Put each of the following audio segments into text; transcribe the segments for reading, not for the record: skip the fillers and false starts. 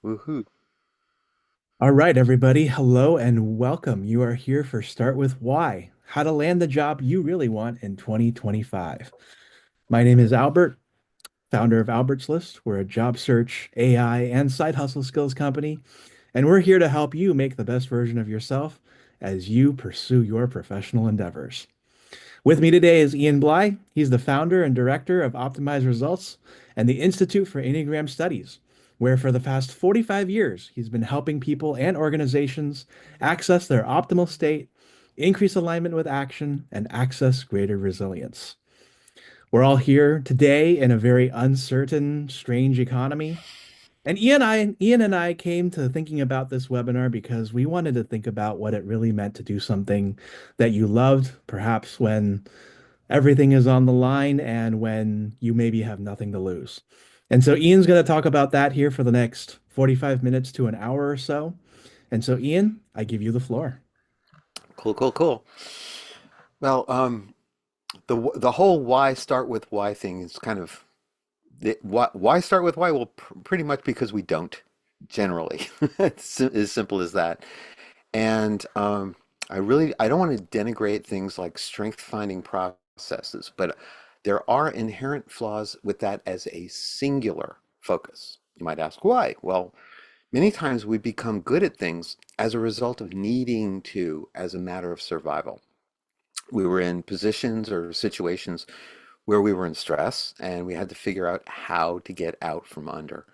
Woohoo. All right, everybody. Hello and welcome. You are here for Start with Why, how to land the job you really want in 2025. My name is Albert, founder of Albert's List. We're a job search, AI, and side hustle skills company, and we're here to help you make the best version of yourself as you pursue your professional endeavors. With me today is Ian Bly. He's the founder and director of Optimize Results and the Institute for Enneagram Studies, where for the past 45 years, he's been helping people and organizations access their optimal state, increase alignment with action, and access greater resilience. We're all here today in a very uncertain, strange economy. And Ian and I came to thinking about this webinar because we wanted to think about what it really meant to do something that you loved, perhaps when everything is on the line and when you maybe have nothing to lose. And so Ian's going to talk about that here for the next 45 minutes to an hour or so. And so, Ian, I give you the floor. Cool, cool, cool. Well, the whole why start with why thing is kind of why start with why? Well, pretty much because we don't generally. It's as simple as that. And I don't want to denigrate things like strength finding processes, but there are inherent flaws with that as a singular focus. You might ask why? Well, many times we become good at things as a result of needing to, as a matter of survival. We were in positions or situations where we were in stress and we had to figure out how to get out from under.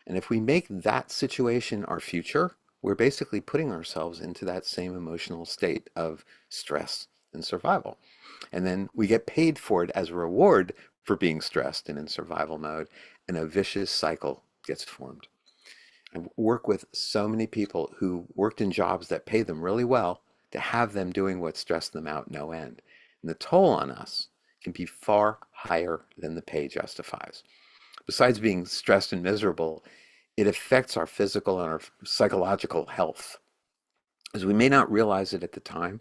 And if we make that situation our future, we're basically putting ourselves into that same emotional state of stress and survival. And then we get paid for it as a reward for being stressed and in survival mode, and a vicious cycle gets formed. I work with so many people who worked in jobs that pay them really well to have them doing what stressed them out no end. And the toll on us can be far higher than the pay justifies. Besides being stressed and miserable, it affects our physical and our psychological health. As we may not realize it at the time,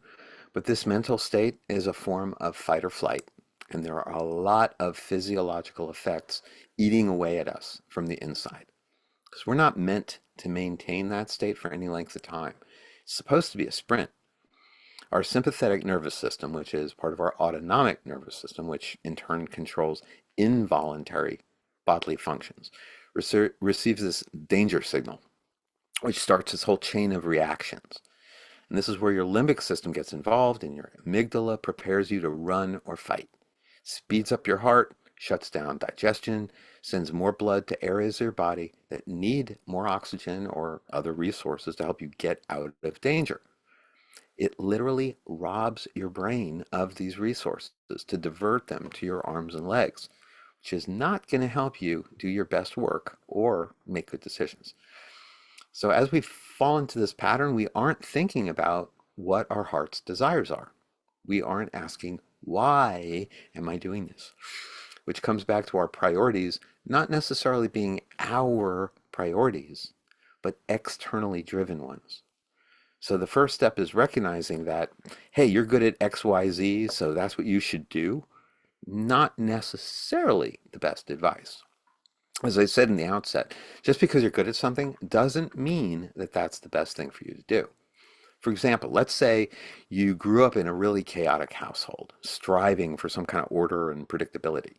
but this mental state is a form of fight or flight. And there are a lot of physiological effects eating away at us from the inside. Because we're not meant to maintain that state for any length of time. It's supposed to be a sprint. Our sympathetic nervous system, which is part of our autonomic nervous system, which in turn controls involuntary bodily functions, receives this danger signal, which starts this whole chain of reactions. And this is where your limbic system gets involved and your amygdala prepares you to run or fight. Speeds up your heart, shuts down digestion, sends more blood to areas of your body that need more oxygen or other resources to help you get out of danger. It literally robs your brain of these resources to divert them to your arms and legs, which is not going to help you do your best work or make good decisions. So as we fall into this pattern, we aren't thinking about what our heart's desires are. We aren't asking, why am I doing this? Which comes back to our priorities not necessarily being our priorities, but externally driven ones. So the first step is recognizing that, hey, you're good at XYZ, so that's what you should do. Not necessarily the best advice. As I said in the outset, just because you're good at something doesn't mean that that's the best thing for you to do. For example, let's say you grew up in a really chaotic household, striving for some kind of order and predictability.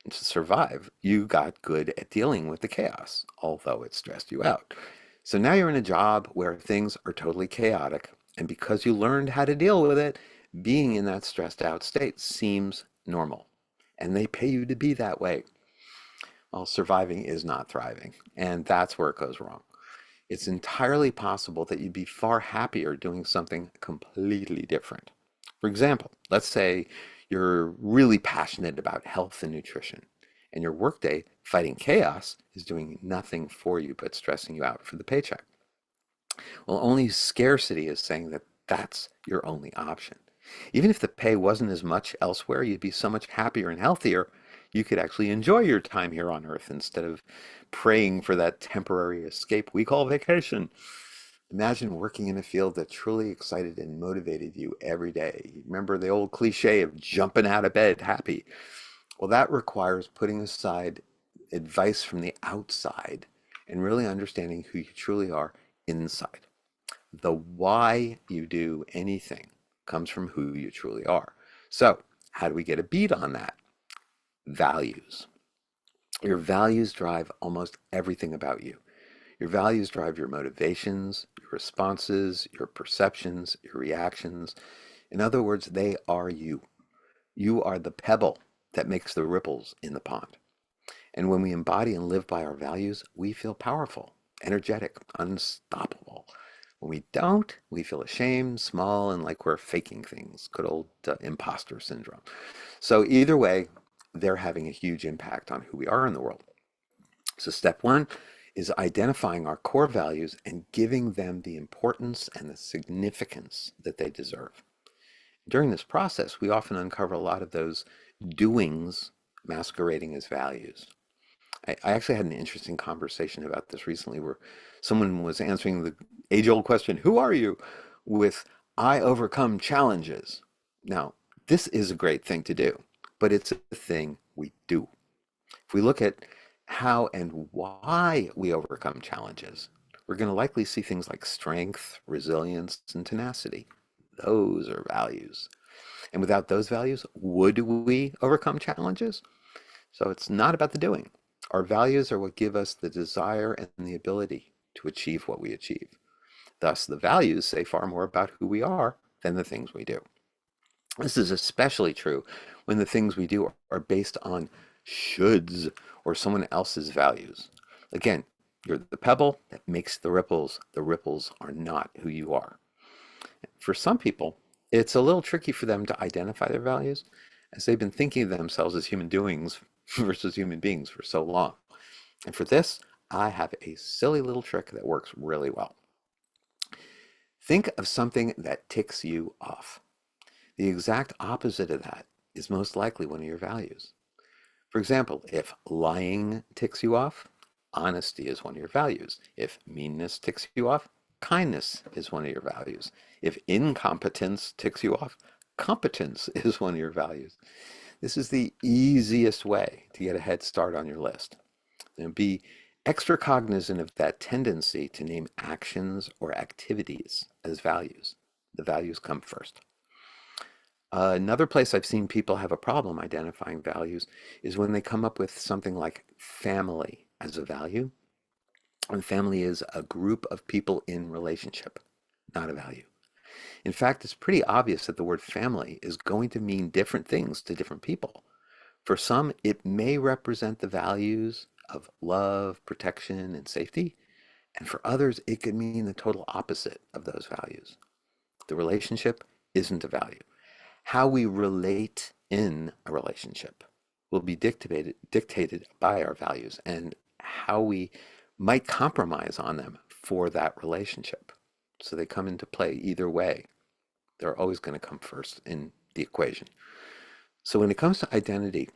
And to survive, you got good at dealing with the chaos, although it stressed you out. So now you're in a job where things are totally chaotic, and because you learned how to deal with it, being in that stressed out state seems normal. And they pay you to be that way. Well, surviving is not thriving, and that's where it goes wrong. It's entirely possible that you'd be far happier doing something completely different. For example, let's say you're really passionate about health and nutrition, and your workday fighting chaos is doing nothing for you but stressing you out for the paycheck. Well, only scarcity is saying that that's your only option. Even if the pay wasn't as much elsewhere, you'd be so much happier and healthier, you could actually enjoy your time here on Earth instead of praying for that temporary escape we call vacation. Imagine working in a field that truly excited and motivated you every day. Remember the old cliche of jumping out of bed happy? Well, that requires putting aside advice from the outside and really understanding who you truly are inside. The why you do anything comes from who you truly are. So, how do we get a beat on that? Values. Your values drive almost everything about you. Your values drive your motivations, your responses, your perceptions, your reactions. In other words, they are you. You are the pebble that makes the ripples in the pond. And when we embody and live by our values, we feel powerful, energetic, unstoppable. When we don't, we feel ashamed, small, and like we're faking things. Good old imposter syndrome. So, either way, they're having a huge impact on who we are in the world. So, step one is identifying our core values and giving them the importance and the significance that they deserve. During this process, we often uncover a lot of those doings masquerading as values. I actually had an interesting conversation about this recently where someone was answering the age-old question, who are you? With, I overcome challenges. Now, this is a great thing to do, but it's a thing we do. If we look at how and why we overcome challenges, we're going to likely see things like strength, resilience, and tenacity. Those are values. And without those values, would we overcome challenges? So it's not about the doing. Our values are what give us the desire and the ability to achieve what we achieve. Thus, the values say far more about who we are than the things we do. This is especially true when the things we do are based on shoulds or someone else's values. Again, you're the pebble that makes the ripples. The ripples are not who you are. For some people, it's a little tricky for them to identify their values as they've been thinking of themselves as human doings versus human beings for so long. And for this, I have a silly little trick that works really well. Think of something that ticks you off. The exact opposite of that is most likely one of your values. For example, if lying ticks you off, honesty is one of your values. If meanness ticks you off, kindness is one of your values. If incompetence ticks you off, competence is one of your values. This is the easiest way to get a head start on your list. And be extra cognizant of that tendency to name actions or activities as values. The values come first. Another place I've seen people have a problem identifying values is when they come up with something like family as a value. And family is a group of people in relationship, not a value. In fact, it's pretty obvious that the word family is going to mean different things to different people. For some, it may represent the values of love, protection, and safety. And for others, it could mean the total opposite of those values. The relationship isn't a value. How we relate in a relationship will be dictated by our values and how we might compromise on them for that relationship. So they come into play either way. They're always going to come first in the equation. So when it comes to identity,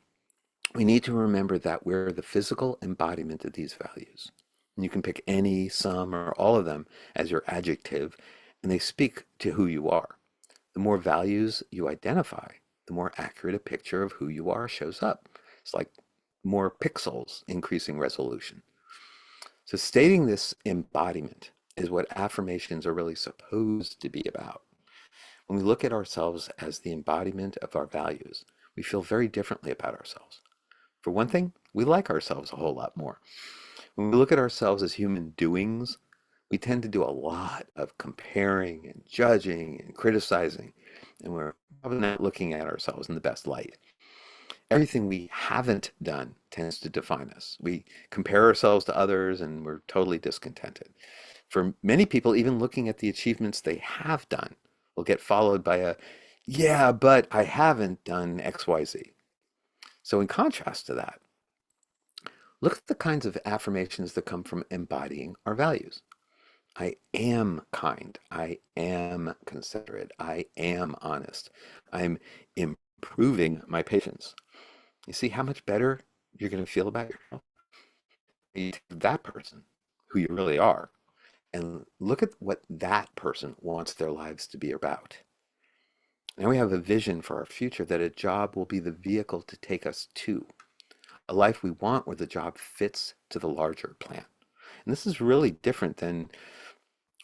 we need to remember that we're the physical embodiment of these values. And you can pick any, some, or all of them as your adjective, and they speak to who you are. The more values you identify, the more accurate a picture of who you are shows up. It's like more pixels, increasing resolution. So stating this embodiment is what affirmations are really supposed to be about. When we look at ourselves as the embodiment of our values, we feel very differently about ourselves. For one thing, we like ourselves a whole lot more. When we look at ourselves as human doings, we tend to do a lot of comparing and judging and criticizing, and we're probably not looking at ourselves in the best light. Everything we haven't done tends to define us. We compare ourselves to others and we're totally discontented. For many people, even looking at the achievements they have done will get followed by a, yeah, but I haven't done XYZ. So in contrast to that, look at the kinds of affirmations that come from embodying our values. I am kind. I am considerate. I am honest. I'm improving my patience. You see how much better you're going to feel about yourself? You take that person, who you really are, and look at what that person wants their lives to be about. Now we have a vision for our future that a job will be the vehicle to take us to a life we want where the job fits to the larger plan. And this is really different than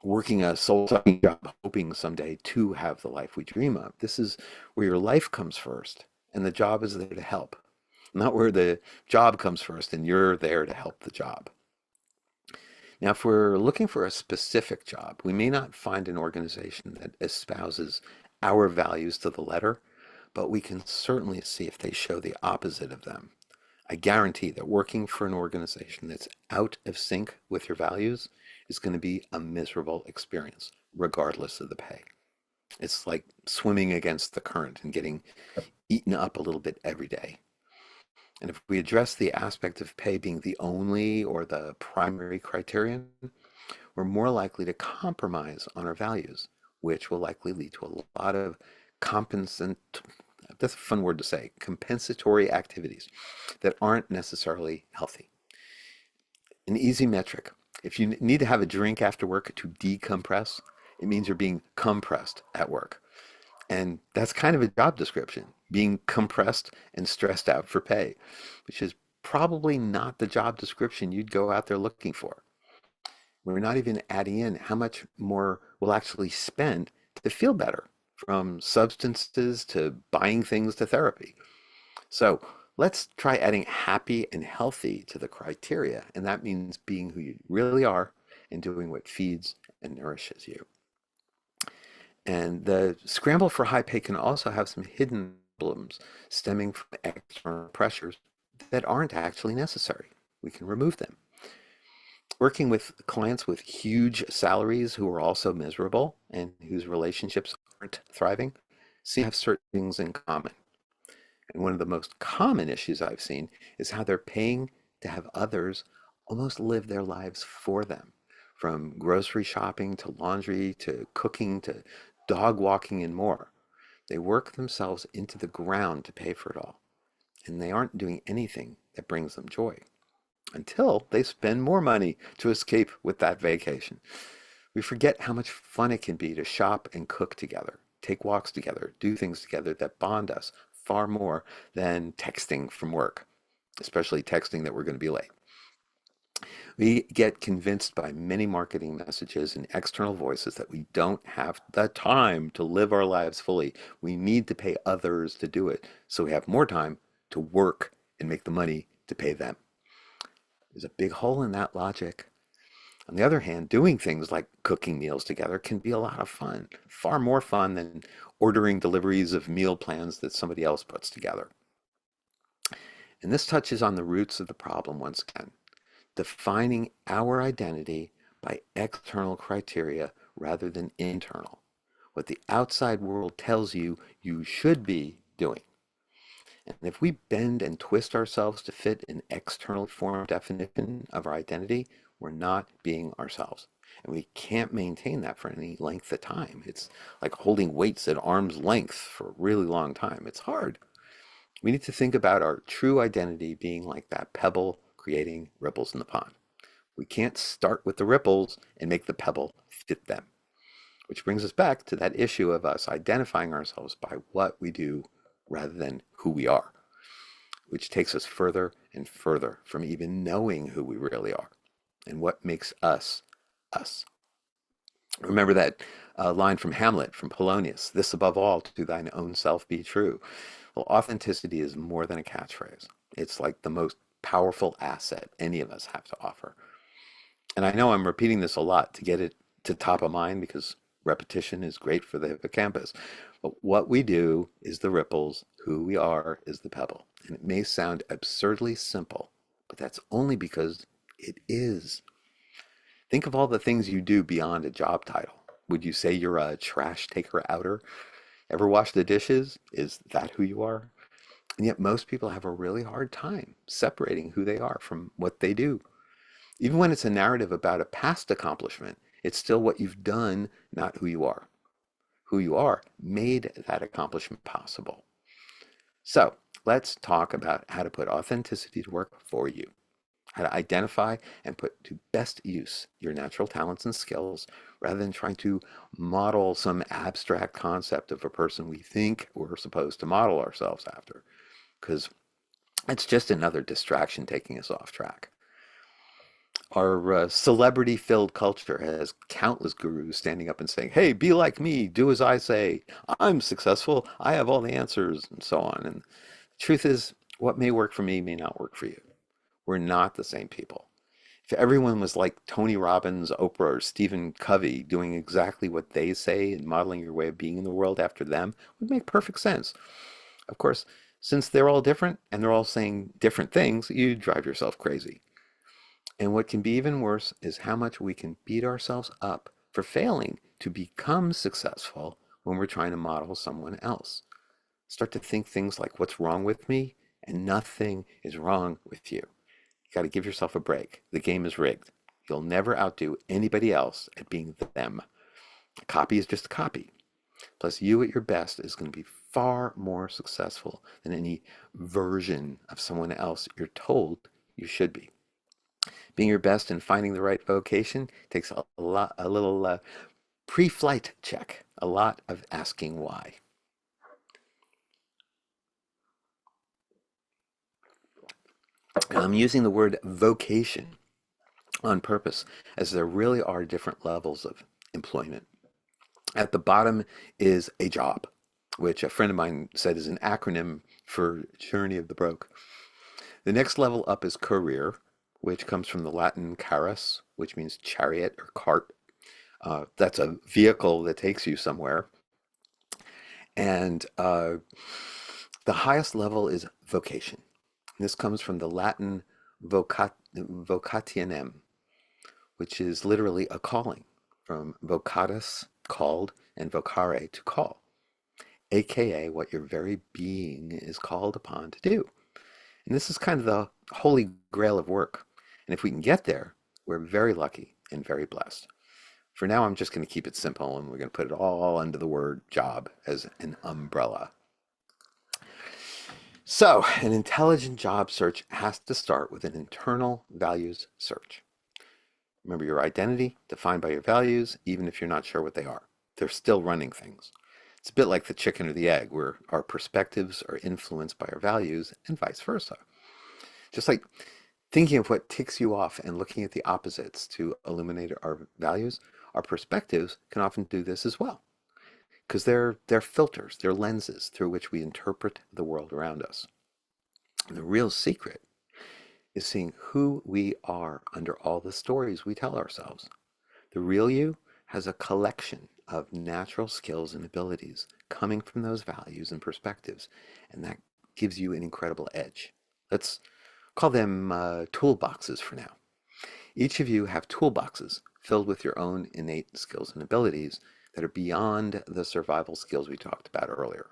working a soul-sucking job, hoping someday to have the life we dream of. This is where your life comes first, and the job is there to help, not where the job comes first and you're there to help the job. Now, if we're looking for a specific job, we may not find an organization that espouses our values to the letter, but we can certainly see if they show the opposite of them. I guarantee that working for an organization that's out of sync with your values is going to be a miserable experience, regardless of the pay. It's like swimming against the current and getting eaten up a little bit every day. And if we address the aspect of pay being the only or the primary criterion, we're more likely to compromise on our values, which will likely lead to a lot of compensant, that's a fun word to say, compensatory activities that aren't necessarily healthy. An easy metric. If you need to have a drink after work to decompress, it means you're being compressed at work. And that's kind of a job description, being compressed and stressed out for pay, which is probably not the job description you'd go out there looking for. We're not even adding in how much more we'll actually spend to feel better, from substances to buying things to therapy. So let's try adding happy and healthy to the criteria, and that means being who you really are and doing what feeds and nourishes you. And the scramble for high pay can also have some hidden problems stemming from external pressures that aren't actually necessary. We can remove them. Working with clients with huge salaries who are also miserable and whose relationships aren't thriving seem to have certain things in common. And one of the most common issues I've seen is how they're paying to have others almost live their lives for them, from grocery shopping to laundry to cooking to dog walking and more. They work themselves into the ground to pay for it all, and they aren't doing anything that brings them joy until they spend more money to escape with that vacation. We forget how much fun it can be to shop and cook together, take walks together, do things together that bond us far more than texting from work, especially texting that we're going to be late. We get convinced by many marketing messages and external voices that we don't have the time to live our lives fully. We need to pay others to do it, so we have more time to work and make the money to pay them. There's a big hole in that logic. On the other hand, doing things like cooking meals together can be a lot of fun, far more fun than ordering deliveries of meal plans that somebody else puts together. And this touches on the roots of the problem once again, defining our identity by external criteria rather than internal, what the outside world tells you you should be doing. And if we bend and twist ourselves to fit an external form definition of our identity, we're not being ourselves. And we can't maintain that for any length of time. It's like holding weights at arm's length for a really long time. It's hard. We need to think about our true identity being like that pebble creating ripples in the pond. We can't start with the ripples and make the pebble fit them. Which brings us back to that issue of us identifying ourselves by what we do rather than who we are, which takes us further and further from even knowing who we really are and what makes us us. Remember that line from Hamlet, from Polonius, this above all, to thine own self be true. Well, authenticity is more than a catchphrase. It's like the most powerful asset any of us have to offer. And I know I'm repeating this a lot to get it to top of mind because repetition is great for the hippocampus. But what we do is the ripples, who we are is the pebble. And it may sound absurdly simple, but that's only because it is. Think of all the things you do beyond a job title. Would you say you're a trash taker outer? Ever wash the dishes? Is that who you are? And yet most people have a really hard time separating who they are from what they do. Even when it's a narrative about a past accomplishment, it's still what you've done, not who you are. Who you are made that accomplishment possible. So let's talk about how to put authenticity to work for you, how to identify and put to best use your natural talents and skills rather than trying to model some abstract concept of a person we think we're supposed to model ourselves after, because it's just another distraction taking us off track. Our celebrity-filled culture has countless gurus standing up and saying, "Hey, be like me, do as I say. I'm successful. I have all the answers," and so on. And the truth is, what may work for me may not work for you. We're not the same people. If everyone was like Tony Robbins, Oprah, or Stephen Covey, doing exactly what they say and modeling your way of being in the world after them, would make perfect sense. Of course, since they're all different and they're all saying different things, you drive yourself crazy. And what can be even worse is how much we can beat ourselves up for failing to become successful when we're trying to model someone else. Start to think things like, what's wrong with me? And nothing is wrong with you. You got to give yourself a break. The game is rigged. You'll never outdo anybody else at being them. A copy is just a copy. Plus, you at your best is going to be far more successful than any version of someone else you're told you should be. Being your best and finding the right vocation takes a little pre-flight check, a lot of asking why. And I'm using the word vocation on purpose, as there really are different levels of employment. At the bottom is a job, which a friend of mine said is an acronym for Journey of the Broke. The next level up is career, which comes from the Latin carus, which means chariot or cart. That's a vehicle that takes you somewhere. And the highest level is vocation. This comes from the Latin vocationem, which is literally a calling, from vocatus, called, and vocare, to call, aka what your very being is called upon to do. And this is kind of the holy grail of work. And if we can get there, we're very lucky and very blessed. For now, I'm just going to keep it simple, and we're going to put it all under the word job as an umbrella. So, an intelligent job search has to start with an internal values search. Remember, your identity, defined by your values, even if you're not sure what they are. They're still running things. It's a bit like the chicken or the egg, where our perspectives are influenced by our values and vice versa. Just like thinking of what ticks you off and looking at the opposites to illuminate our values, our perspectives can often do this as well, because they're filters, they're lenses through which we interpret the world around us. And the real secret is seeing who we are under all the stories we tell ourselves. The real you has a collection of natural skills and abilities coming from those values and perspectives, and that gives you an incredible edge. Let's call them toolboxes for now. Each of you have toolboxes filled with your own innate skills and abilities that are beyond the survival skills we talked about earlier.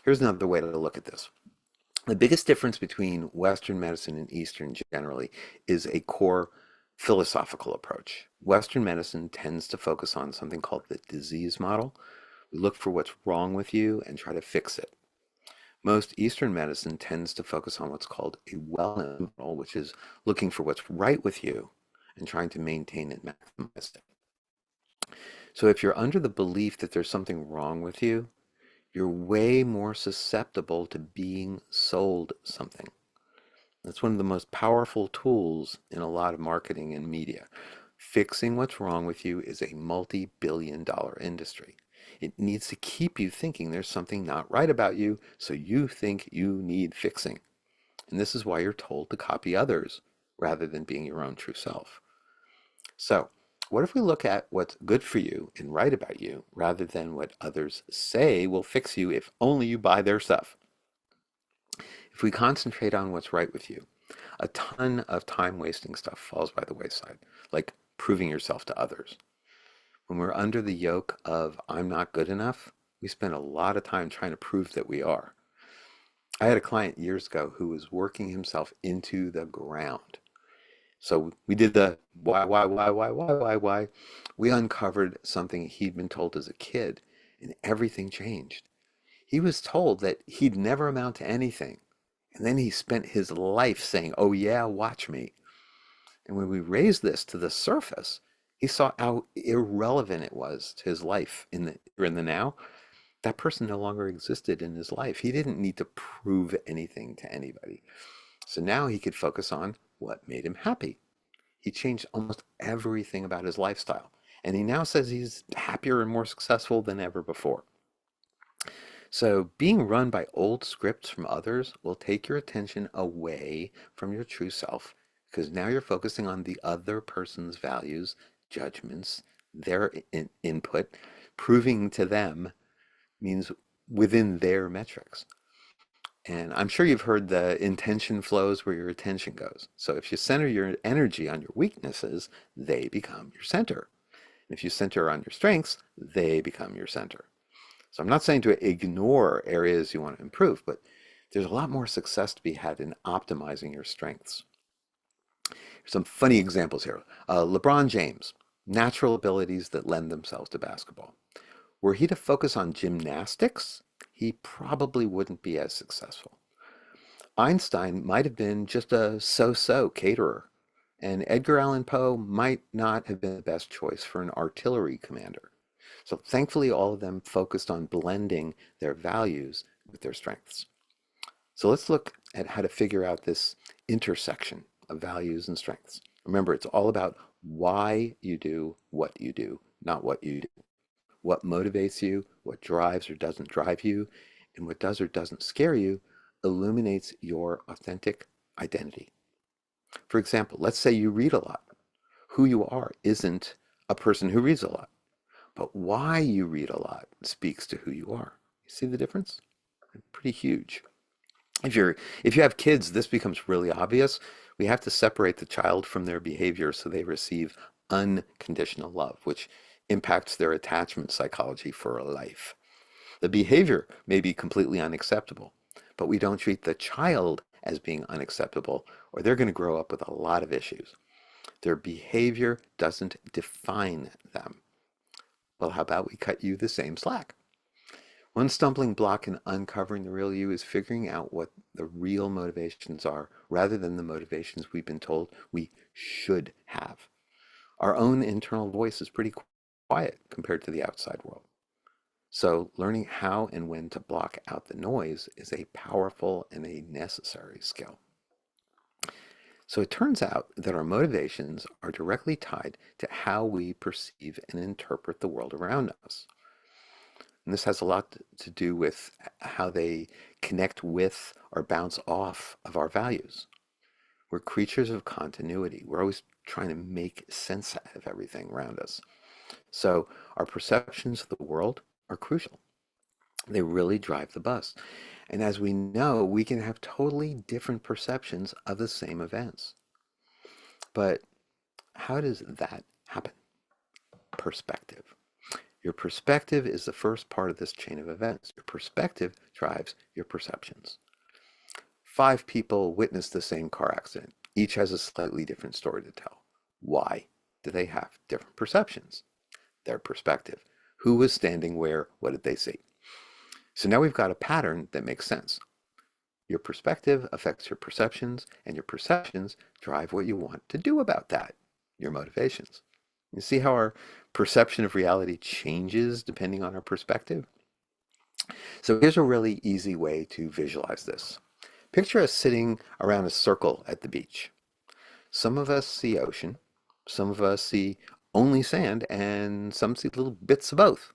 Here's another way to look at this. The biggest difference between Western medicine and Eastern generally is a core philosophical approach. Western medicine tends to focus on something called the disease model. We look for what's wrong with you and try to fix it. Most Eastern medicine tends to focus on what's called a wellness model, which is looking for what's right with you and trying to maintain and maximize it. So if you're under the belief that there's something wrong with you, you're way more susceptible to being sold something. That's one of the most powerful tools in a lot of marketing and media. Fixing what's wrong with you is a multi-billion-dollar industry. It needs to keep you thinking there's something not right about you, so you think you need fixing. And this is why you're told to copy others rather than being your own true self. So, what if we look at what's good for you and right about you rather than what others say will fix you if only you buy their stuff? If we concentrate on what's right with you, a ton of time wasting stuff falls by the wayside, like proving yourself to others. When we're under the yoke of I'm not good enough, we spend a lot of time trying to prove that we are. I had a client years ago who was working himself into the ground. So we did the why. We uncovered something he'd been told as a kid, and everything changed. He was told that he'd never amount to anything. And then he spent his life saying, oh yeah, watch me. And when we raised this to the surface, he saw how irrelevant it was to his life in the now. That person no longer existed in his life. He didn't need to prove anything to anybody. So now he could focus on what made him happy. He changed almost everything about his lifestyle. And he now says he's happier and more successful than ever before. So, being run by old scripts from others will take your attention away from your true self because now you're focusing on the other person's values, judgments, their input, proving to them means within their metrics. And I'm sure you've heard the intention flows where your attention goes. So if you center your energy on your weaknesses, they become your center. And if you center on your strengths, they become your center. So I'm not saying to ignore areas you want to improve, but there's a lot more success to be had in optimizing your strengths. Here's some funny examples here. LeBron James, natural abilities that lend themselves to basketball. Were he to focus on gymnastics, he probably wouldn't be as successful. Einstein might have been just a so-so caterer, and Edgar Allan Poe might not have been the best choice for an artillery commander. So thankfully, all of them focused on blending their values with their strengths. So let's look at how to figure out this intersection of values and strengths. Remember, it's all about why you do, not what you do. What motivates you, what drives or doesn't drive you, and what does or doesn't scare you illuminates your authentic identity. For example, let's say you read a lot. Who you are isn't a person who reads a lot, but why you read a lot speaks to who you are. You see the difference? Pretty huge. If you have kids, this becomes really obvious. We have to separate the child from their behavior so they receive unconditional love, which impacts their attachment psychology for a life. The behavior may be completely unacceptable, but we don't treat the child as being unacceptable, or they're going to grow up with a lot of issues. Their behavior doesn't define them. Well, how about we cut you the same slack? One stumbling block in uncovering the real you is figuring out what the real motivations are rather than the motivations we've been told we should have. Our own internal voice is pretty quiet compared to the outside world. So learning how and when to block out the noise is a powerful and a necessary skill. So it turns out that our motivations are directly tied to how we perceive and interpret the world around us. And this has a lot to do with how they connect with or bounce off of our values. We're creatures of continuity. We're always trying to make sense out of everything around us. So our perceptions of the world are crucial. They really drive the bus. And as we know, we can have totally different perceptions of the same events. But how does that happen? Perspective. Your perspective is the first part of this chain of events. Your perspective drives your perceptions. 5 people witnessed the same car accident. Each has a slightly different story to tell. Why do they have different perceptions? Their perspective. Who was standing where? What did they see? So now we've got a pattern that makes sense. Your perspective affects your perceptions, and your perceptions drive what you want to do about that, your motivations. You see how our perception of reality changes depending on our perspective? So here's a really easy way to visualize this. Picture us sitting around a circle at the beach. Some of us see ocean, some of us see only sand, and some see little bits of both.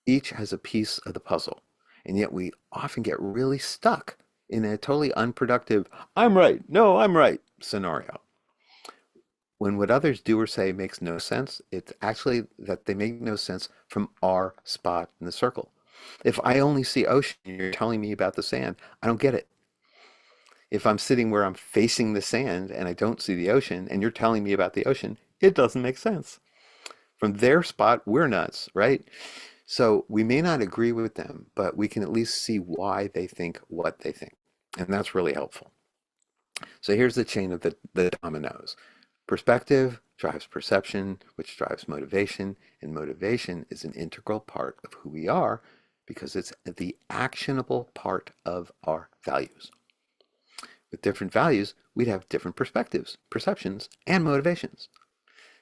Each has a piece of the puzzle, and yet we often get really stuck in a totally unproductive, I'm right, no, I'm right scenario. When what others do or say makes no sense, it's actually that they make no sense from our spot in the circle. If I only see ocean and you're telling me about the sand, I don't get it. If I'm sitting where I'm facing the sand and I don't see the ocean and you're telling me about the ocean, it doesn't make sense. From their spot, we're nuts, right? So we may not agree with them, but we can at least see why they think what they think. And that's really helpful. So here's the chain of the dominoes. Perspective drives perception, which drives motivation, and motivation is an integral part of who we are because it's the actionable part of our values. With different values, we'd have different perspectives, perceptions, and motivations.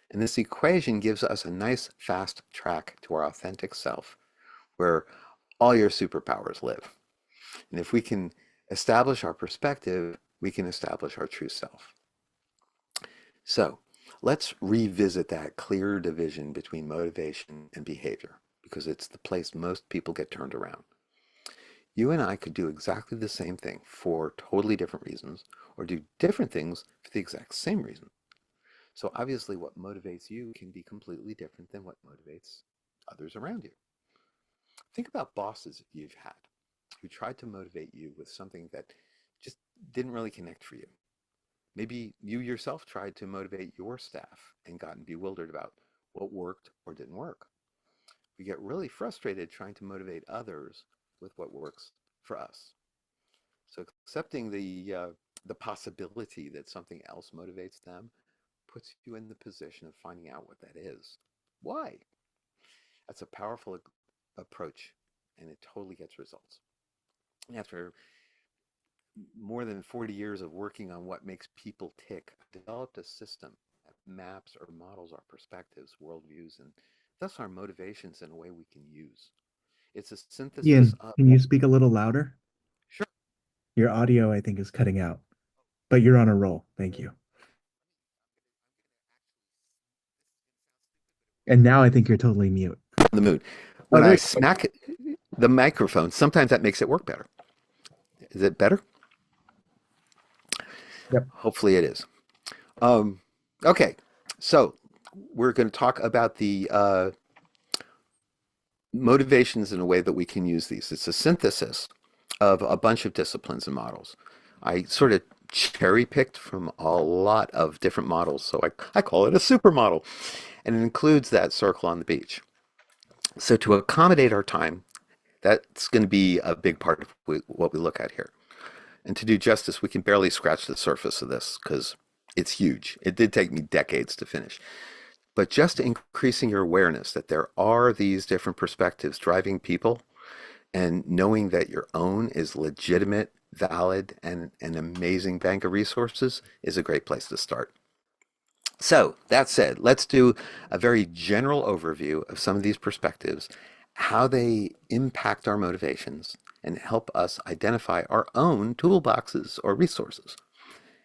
And this equation gives us a nice fast track to our authentic self, where all your superpowers live. And if we can establish our perspective, we can establish our true self. So, Let's revisit that clear division between motivation and behavior because it's the place most people get turned around. You and I could do exactly the same thing for totally different reasons or do different things for the exact same reason. So obviously what motivates you can be completely different than what motivates others around you. Think about bosses you've had who tried to motivate you with something that just didn't really connect for you. Maybe you yourself tried to motivate your staff and gotten bewildered about what worked or didn't work. We get really frustrated trying to motivate others with what works for us. So accepting the possibility that something else motivates them puts you in the position of finding out what that is. Why? That's a powerful approach, and it totally gets results. After more than 40 years of working on what makes people tick, I developed a system that maps or models our perspectives, worldviews, and thus our motivations in a way we can use. It's a synthesis Ian, of, can you speak a little louder? sure, Your audio, I think, is cutting out, but you're on a roll. Thank you. And now I think you're totally mute. on the moon. Oh, When there I you go. smack the microphone, sometimes that makes it work better. Is it better? Yep. Hopefully it is. Um, okay, so we're going to talk about the motivations in a way that we can use these. It's a synthesis of a bunch of disciplines and models. I sort of cherry picked from a lot of different models, so I call it a supermodel, and it includes that circle on the beach. So to accommodate our time, that's going to be a big part of what we look at here. And to do justice, we can barely scratch the surface of this because it's huge. It did take me decades to finish. But just increasing your awareness that there are these different perspectives driving people and knowing that your own is legitimate, valid, and an amazing bank of resources is a great place to start. So, that said, let's do a very general overview of some of these perspectives, how they impact our motivations, and help us identify our own toolboxes or resources.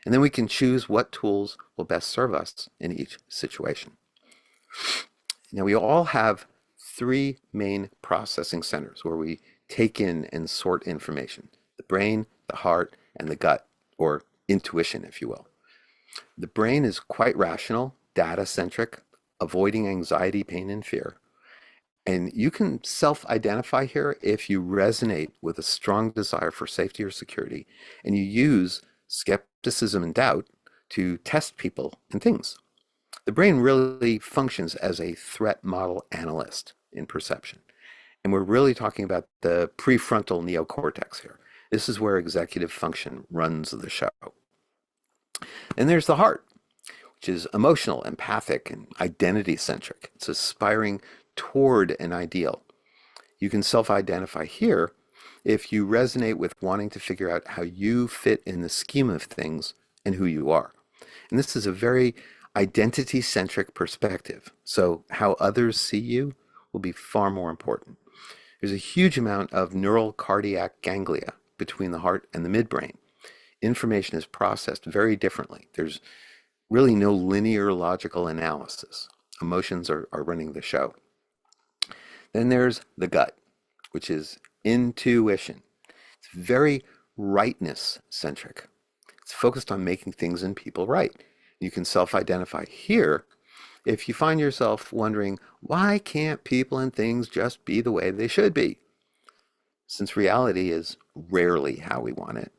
And then we can choose what tools will best serve us in each situation. Now, we all have three main processing centers where we take in and sort information: the brain, the heart, and the gut, or intuition, if you will. The brain is quite rational, data centric, avoiding anxiety, pain, and fear. And you can self identify here if you resonate with a strong desire for safety or security, and you use skepticism and doubt to test people and things. The brain really functions as a threat model analyst in perception. And we're really talking about the prefrontal neocortex here. This is where executive function runs the show. And there's the heart, which is emotional, empathic, and identity centric. It's aspiring toward an ideal. You can self identify here if you resonate with wanting to figure out how you fit in the scheme of things and who you are. And this is a very identity centric perspective. So, how others see you will be far more important. There's a huge amount of neural cardiac ganglia between the heart and the midbrain. Information is processed very differently. There's really no linear logical analysis. Emotions are running the show. Then there's the gut, which is intuition. It's very rightness centric. It's focused on making things and people right. You can self identify here if you find yourself wondering, why can't people and things just be the way they should be? Since reality is rarely how we want it,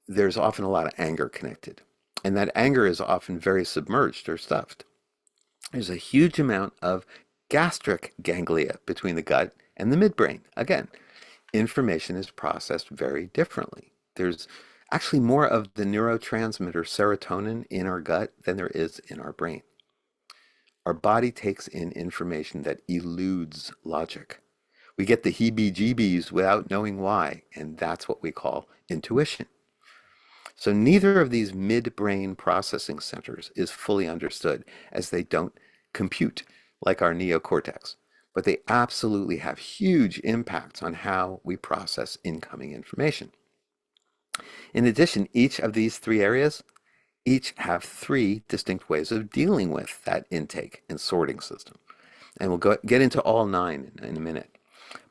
there's often a lot of anger connected. And that anger is often very submerged or stuffed. There's a huge amount of gastric ganglia between the gut and the midbrain. Again, information is processed very differently. There's actually more of the neurotransmitter serotonin in our gut than there is in our brain. Our body takes in information that eludes logic. We get the heebie-jeebies without knowing why, and that's what we call intuition. So neither of these midbrain processing centers is fully understood, as they don't compute like our neocortex, but they absolutely have huge impacts on how we process incoming information. In addition, each of these three areas each have three distinct ways of dealing with that intake and sorting system. And we'll get into all nine in a minute.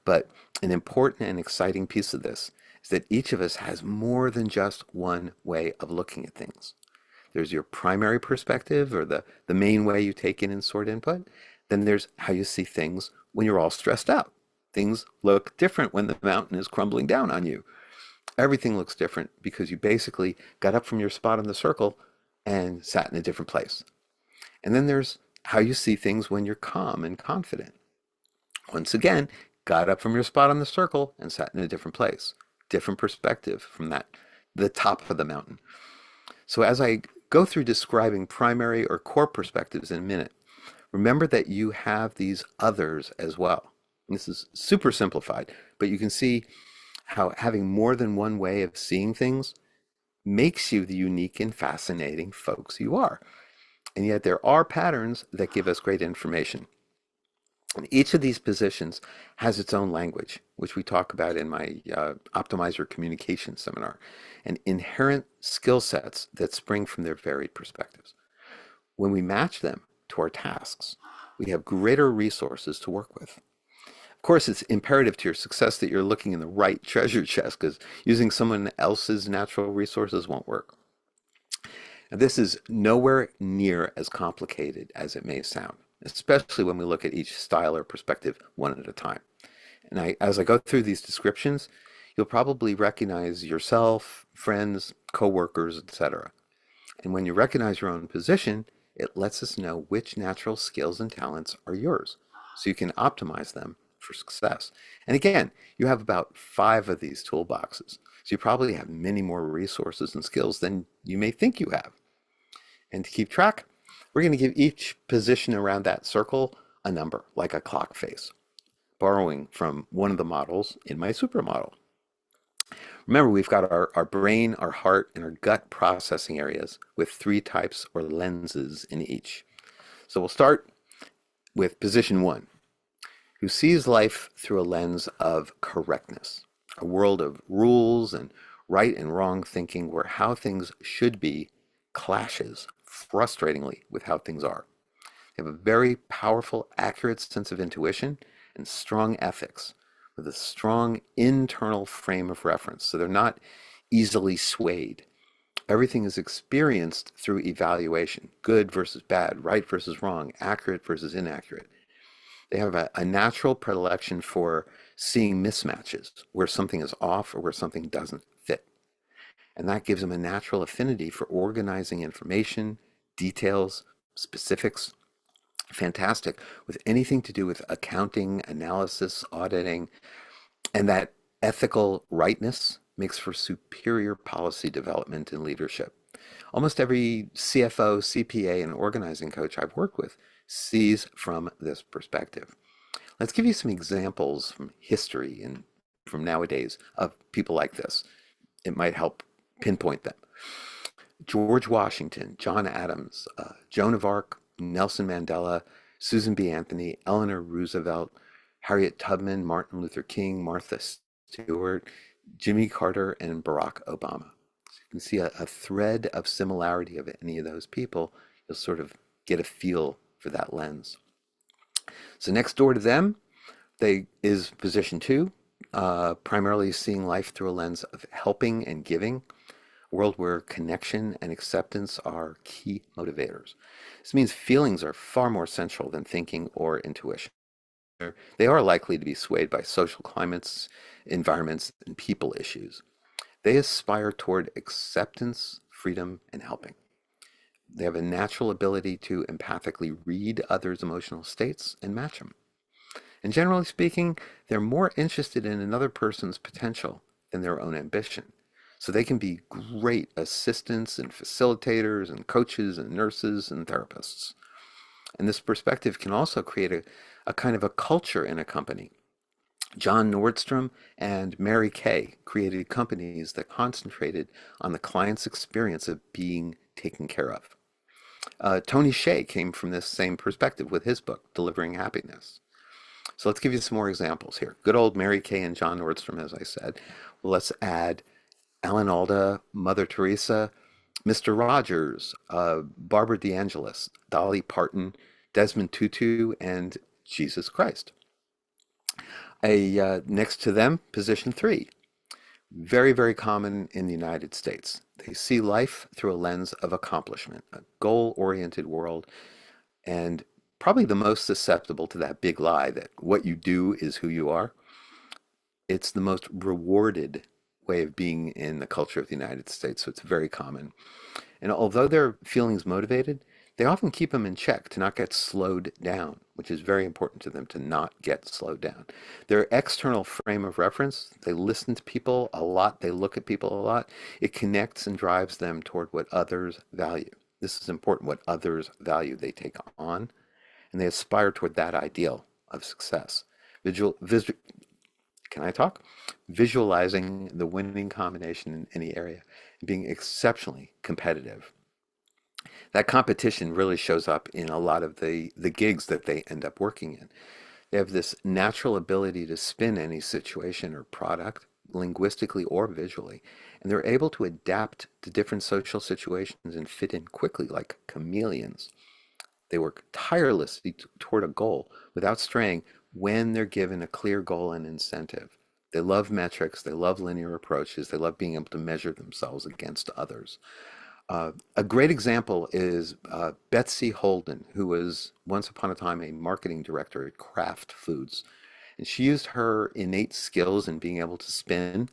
But an important and exciting piece of this is that each of us has more than just one way of looking at things. There's your primary perspective, or the main way you take in and sort input. Then there's how you see things when you're all stressed out. Things look different when the mountain is crumbling down on you. Everything looks different because you basically got up from your spot in the circle and sat in a different place. And then there's how you see things when you're calm and confident. Once again, got up from your spot on the circle and sat in a different place. Different perspective from the top of the mountain. So as I go through describing primary or core perspectives in a minute, remember that you have these others as well. This is super simplified, but you can see how having more than one way of seeing things makes you the unique and fascinating folks you are. And yet there are patterns that give us great information. And each of these positions has its own language, which we talk about in my Optimizer Communication seminar, and inherent skill sets that spring from their varied perspectives. When we match them to our tasks, we have greater resources to work with. Of course, it's imperative to your success that you're looking in the right treasure chest, because using someone else's natural resources won't work. Now, this is nowhere near as complicated as it may sound, especially when we look at each style or perspective one at a time. And as I go through these descriptions, you'll probably recognize yourself, friends, coworkers, etc. And when you recognize your own position, it lets us know which natural skills and talents are yours, so you can optimize them for success. And again, you have about 5 of these toolboxes, so you probably have many more resources and skills than you may think you have. And to keep track, we're going to give each position around that circle a number, like a clock face, borrowing from one of the models in my supermodel. Remember, we've got our brain, our heart, and our gut processing areas with 3 types or lenses in each. So we'll start with position 1, who sees life through a lens of correctness, a world of rules and right and wrong thinking where how things should be clashes frustratingly with how things are. They have a very powerful, accurate sense of intuition and strong ethics with a strong internal frame of reference. So they're not easily swayed. Everything is experienced through evaluation, good versus bad, right versus wrong, accurate versus inaccurate. They have a natural predilection for seeing mismatches, where something is off or where something doesn't fit. And that gives them a natural affinity for organizing information, details, specifics. Fantastic with anything to do with accounting, analysis, auditing, and that ethical rightness makes for superior policy development and leadership. Almost every CFO, CPA, and organizing coach I've worked with sees from this perspective. Let's give you some examples from history and from nowadays of people like this. It might help pinpoint them. George Washington, John Adams, Joan of Arc, Nelson Mandela, Susan B. Anthony, Eleanor Roosevelt, Harriet Tubman, Martin Luther King, Martha Stewart, Jimmy Carter, and Barack Obama. So you can see a thread of similarity of any of those people. You'll sort of get a feel for that lens. So next door to them, is position 2, primarily seeing life through a lens of helping and giving, a world where connection and acceptance are key motivators. This means feelings are far more central than thinking or intuition. They are likely to be swayed by social climates, environments, and people issues. They aspire toward acceptance, freedom, and helping. They have a natural ability to empathically read others' emotional states and match them. And generally speaking, they're more interested in another person's potential than their own ambition. So they can be great assistants and facilitators and coaches and nurses and therapists. And this perspective can also create a kind of a culture in a company. John Nordstrom and Mary Kay created companies that concentrated on the client's experience of being taken care of. Tony Hsieh came from this same perspective with his book, Delivering Happiness. So let's give you some more examples here. Good old Mary Kay and John Nordstrom, as I said. Well, let's add Alan Alda, Mother Teresa, Mr. Rogers, Barbara DeAngelis, Dolly Parton, Desmond Tutu, and Jesus Christ. Next to them, position three, very, very common in the United States. They see life through a lens of accomplishment, a goal-oriented world, and probably the most susceptible to that big lie that what you do is who you are. It's the most rewarded way of being in the culture of the United States, so it's very common. And although their feelings motivated, they often keep them in check to not get slowed down, which is very important to them to not get slowed down. Their external frame of reference, they listen to people a lot, they look at people a lot. It connects and drives them toward what others value. This is important, what others value they take on, and they aspire toward that ideal of success. Visual, vis, can I talk? Visualizing the winning combination in any area and being exceptionally competitive. That competition really shows up in a lot of the gigs that they end up working in. They have this natural ability to spin any situation or product, linguistically or visually, and they're able to adapt to different social situations and fit in quickly like chameleons. They work tirelessly toward a goal without straying when they're given a clear goal and incentive. They love metrics, they love linear approaches, they love being able to measure themselves against others. A great example is Betsy Holden, who was once upon a time a marketing director at Kraft Foods. And she used her innate skills in being able to spin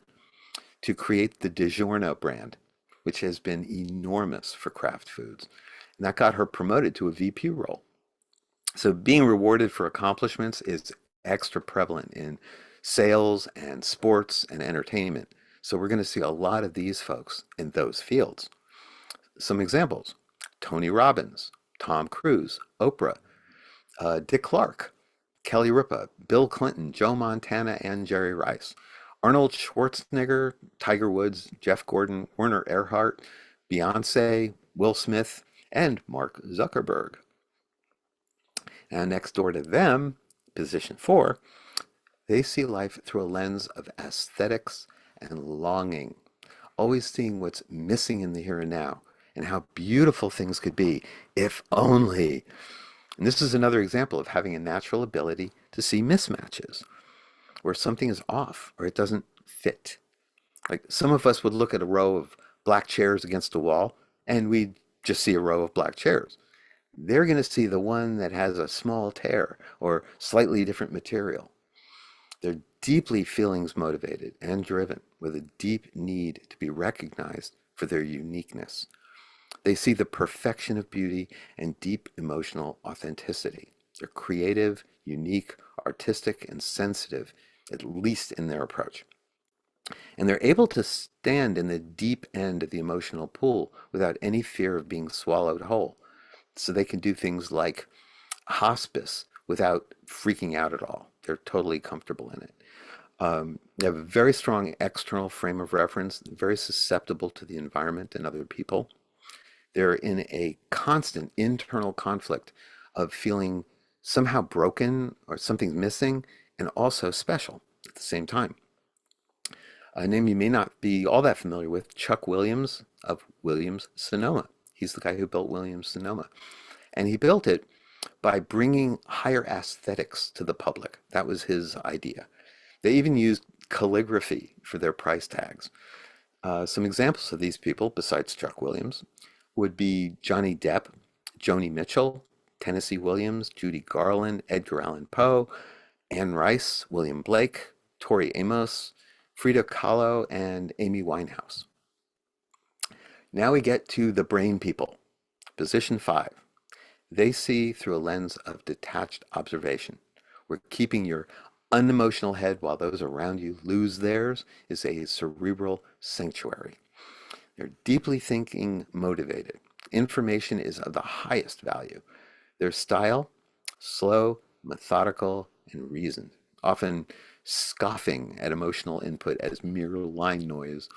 to create the DiGiorno brand, which has been enormous for Kraft Foods. And that got her promoted to a VP role. So being rewarded for accomplishments is extra prevalent in sales and sports and entertainment. So we're going to see a lot of these folks in those fields. Some examples: Tony Robbins, Tom Cruise, Oprah, Dick Clark, Kelly Ripa, Bill Clinton, Joe Montana, and Jerry Rice, Arnold Schwarzenegger, Tiger Woods, Jeff Gordon, Werner Erhard, Beyonce, Will Smith, and Mark Zuckerberg. And next door to them, position four, they see life through a lens of aesthetics and longing, always seeing what's missing in the here and now and how beautiful things could be if only. And this is another example of having a natural ability to see mismatches where something is off or it doesn't fit. Like some of us would look at a row of black chairs against a wall and we'd just see a row of black chairs. They're going to see the one that has a small tear or slightly different material. They're deeply feelings motivated and driven with a deep need to be recognized for their uniqueness. They see the perfection of beauty and deep emotional authenticity. They're creative, unique, artistic, and sensitive, at least in their approach. And they're able to stand in the deep end of the emotional pool without any fear of being swallowed whole. So they can do things like hospice without freaking out at all. They're totally comfortable in it. They have a very strong external frame of reference, very susceptible to the environment and other people. They're in a constant internal conflict of feeling somehow broken or something's missing and also special at the same time. A name you may not be all that familiar with, Chuck Williams of Williams Sonoma. He's the guy who built Williams Sonoma. And he built it by bringing higher aesthetics to the public. That was his idea. They even used calligraphy for their price tags. Some examples of these people, besides Chuck Williams, would be Johnny Depp, Joni Mitchell, Tennessee Williams, Judy Garland, Edgar Allan Poe, Anne Rice, William Blake, Tori Amos, Frida Kahlo, and Amy Winehouse. Now we get to the brain people. Position five. They see through a lens of detached observation, where keeping your unemotional head while those around you lose theirs is a cerebral sanctuary. They're deeply thinking motivated. Information is of the highest value. Their style, slow, methodical, and reasoned, often scoffing at emotional input as mere line noise.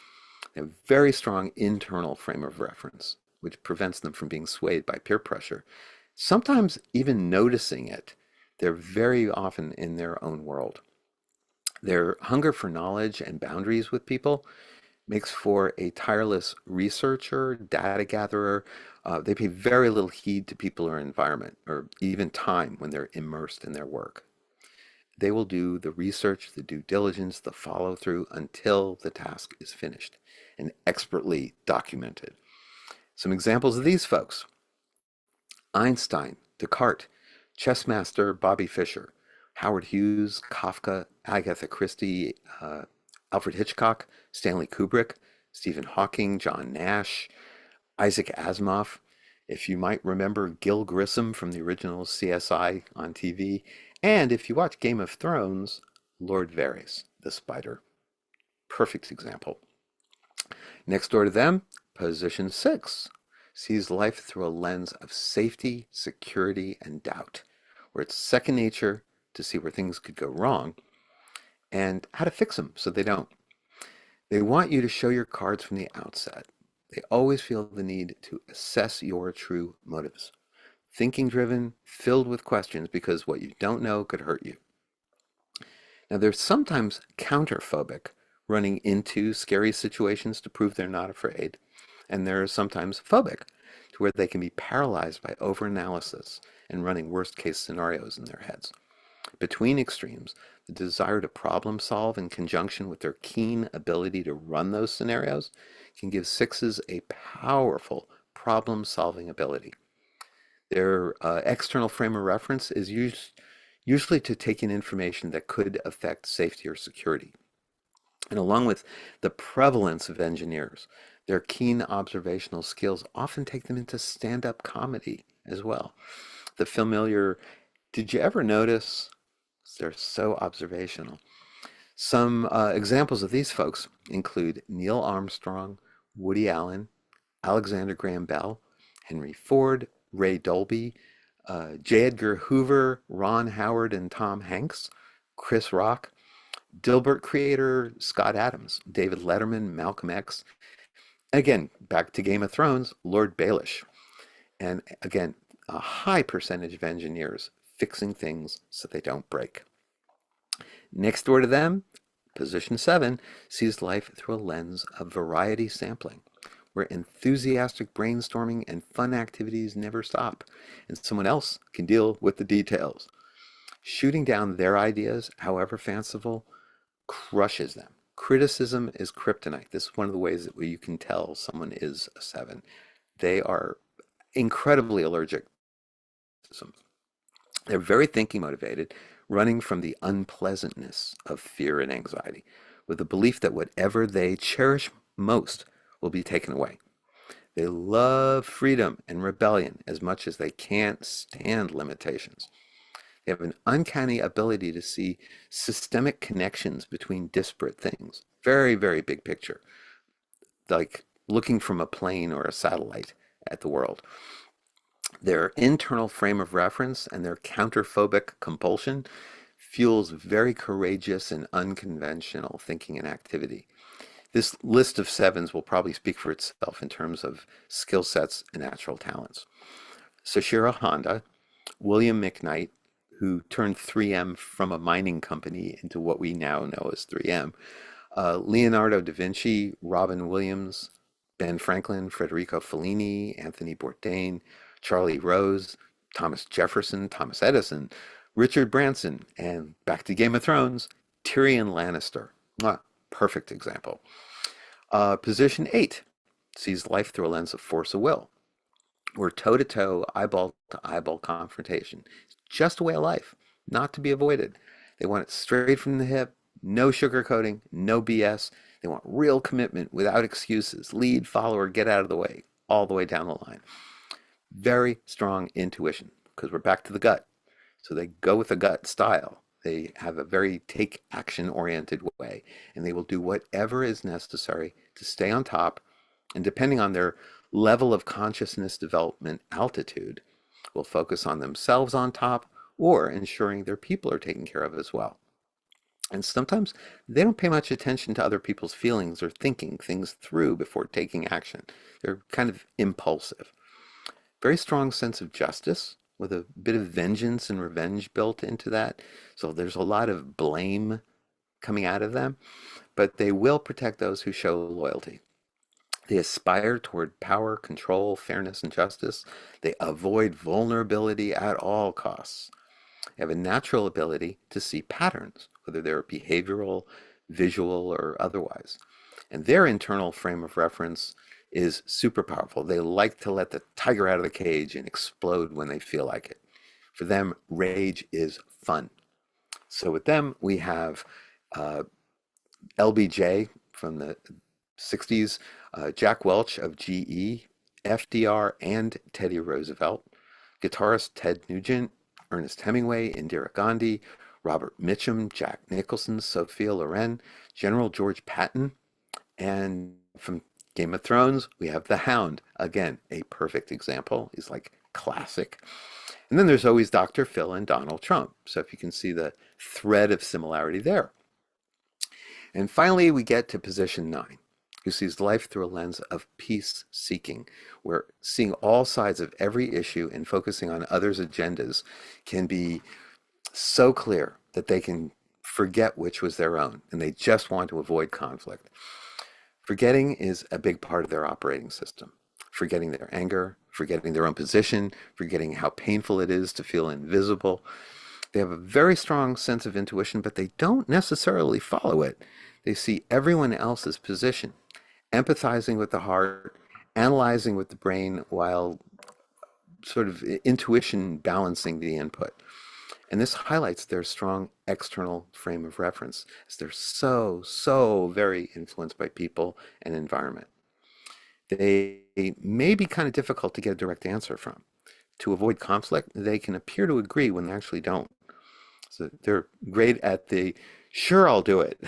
They have a very strong internal frame of reference, which prevents them from being swayed by peer pressure. Sometimes even noticing it. They're very often in their own world. Their hunger for knowledge and boundaries with people Makes for a tireless researcher, data gatherer. They pay very little heed to people or environment, or even time when they're immersed in their work. They will do the research, the due diligence, the follow through until the task is finished and expertly documented. Some examples of these folks: Einstein, Descartes, chess master Bobby Fischer, Howard Hughes, Kafka, Agatha Christie, Alfred Hitchcock, Stanley Kubrick, Stephen Hawking, John Nash, Isaac Asimov. If you might remember Gil Grissom from the original CSI on TV, and if you watch Game of Thrones, Lord Varys, the spider. Perfect example. Next door to them, position 6 sees life through a lens of safety, security, and doubt, where it's second nature to see where things could go wrong and how to fix them so they don't. They want you to show your cards from the outset. They always feel the need to assess your true motives. Thinking driven, filled with questions because what you don't know could hurt you. Now, they're sometimes counterphobic, running into scary situations to prove they're not afraid. And they're sometimes phobic, to where they can be paralyzed by overanalysis and running worst case scenarios in their heads. Between extremes, the desire to problem solve in conjunction with their keen ability to run those scenarios can give sixes a powerful problem solving ability. Their external frame of reference is usually to take in information that could affect safety or security. And along with the prevalence of engineers, their keen observational skills often take them into stand-up comedy as well. The familiar, did you ever notice? They're so observational. Some examples of these folks include Neil Armstrong, Woody Allen, Alexander Graham Bell, Henry Ford, Ray Dolby, J. Edgar Hoover, Ron Howard, and Tom Hanks, Chris Rock, Dilbert creator Scott Adams, David Letterman, Malcolm X. Again, back to Game of Thrones, Lord Baelish. And again, a high percentage of engineers fixing things so they don't break. Next door to them, position 7 sees life through a lens of variety sampling, where enthusiastic brainstorming and fun activities never stop, and someone else can deal with the details. Shooting down their ideas, however fanciful, crushes them. Criticism is kryptonite. This is one of the ways that you can tell someone is a 7. They are incredibly allergic to some. They're very thinking motivated, running from the unpleasantness of fear and anxiety, with the belief that whatever they cherish most will be taken away. They love freedom and rebellion as much as they can't stand limitations. They have an uncanny ability to see systemic connections between disparate things. Very, very big picture, like looking from a plane or a satellite at the world. Their internal frame of reference and their counterphobic compulsion fuels very courageous and unconventional thinking and activity. This list of 7s will probably speak for itself in terms of skill sets and natural talents. Sashiro Honda, William McKnight, who turned 3M from a mining company into what we now know as 3M, Leonardo da Vinci, Robin Williams, Ben Franklin, Federico Fellini, Anthony Bourdain, Charlie Rose, Thomas Jefferson, Thomas Edison, Richard Branson, and back to Game of Thrones, Tyrion Lannister. Perfect example. Position 8 sees life through a lens of force of will, where toe-to-toe, eyeball-to-eyeball confrontation is just a way of life, not to be avoided. They want it straight from the hip, no sugarcoating, no BS. They want real commitment without excuses. Lead, follower, get out of the way, all the way down the line. Very strong intuition, because we're back to the gut. So they go with the gut style. They have a very take action oriented way, and they will do whatever is necessary to stay on top. And depending on their level of consciousness development altitude, will focus on themselves on top or ensuring their people are taken care of as well. And sometimes they don't pay much attention to other people's feelings or thinking things through before taking action. They're kind of impulsive. Very strong sense of justice with a bit of vengeance and revenge built into that. So there's a lot of blame coming out of them, but they will protect those who show loyalty. They aspire toward power, control, fairness, and justice. They avoid vulnerability at all costs. They have a natural ability to see patterns, whether they're behavioral, visual, or otherwise. And their internal frame of reference is super powerful. They like to let the tiger out of the cage and explode when they feel like it. For them, rage is fun. So with them, we have uh, LBJ from the 60s, Jack Welch of GE, FDR, and Teddy Roosevelt, guitarist Ted Nugent, Ernest Hemingway, Indira Gandhi, Robert Mitchum, Jack Nicholson, Sophia Loren, General George Patton, and from Game of Thrones, we have the Hound. Again, a perfect example. He's like classic. And then there's always Dr. Phil and Donald Trump. So if you can see the thread of similarity there. And finally, we get to position 9, who sees life through a lens of peace seeking, where seeing all sides of every issue and focusing on others' agendas can be so clear that they can forget which was their own, and they just want to avoid conflict. Forgetting is a big part of their operating system. Forgetting their anger, forgetting their own position, forgetting how painful it is to feel invisible. They have a very strong sense of intuition, but they don't necessarily follow it. They see everyone else's position, empathizing with the heart, analyzing with the brain, while sort of intuition balancing the input. And this highlights their strong external frame of reference, as they're so very influenced by people and environment. They may be kind of difficult to get a direct answer from. To avoid conflict, they can appear to agree when they actually don't. So they're great at the sure, I'll do it.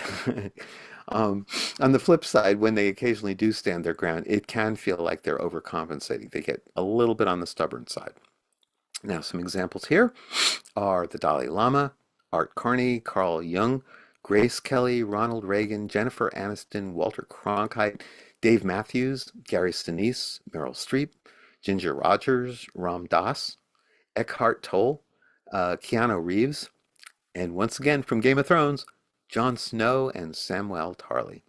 On the flip side, when they occasionally do stand their ground, it can feel like they're overcompensating. They get a little bit on the stubborn side. Now, some examples here are the Dalai Lama, Art Carney, Carl Jung, Grace Kelly, Ronald Reagan, Jennifer Aniston, Walter Cronkite, Dave Matthews, Gary Sinise, Meryl Streep, Ginger Rogers, Ram Dass, Eckhart Tolle, Keanu Reeves, and once again from Game of Thrones, Jon Snow and Samwell Tarly.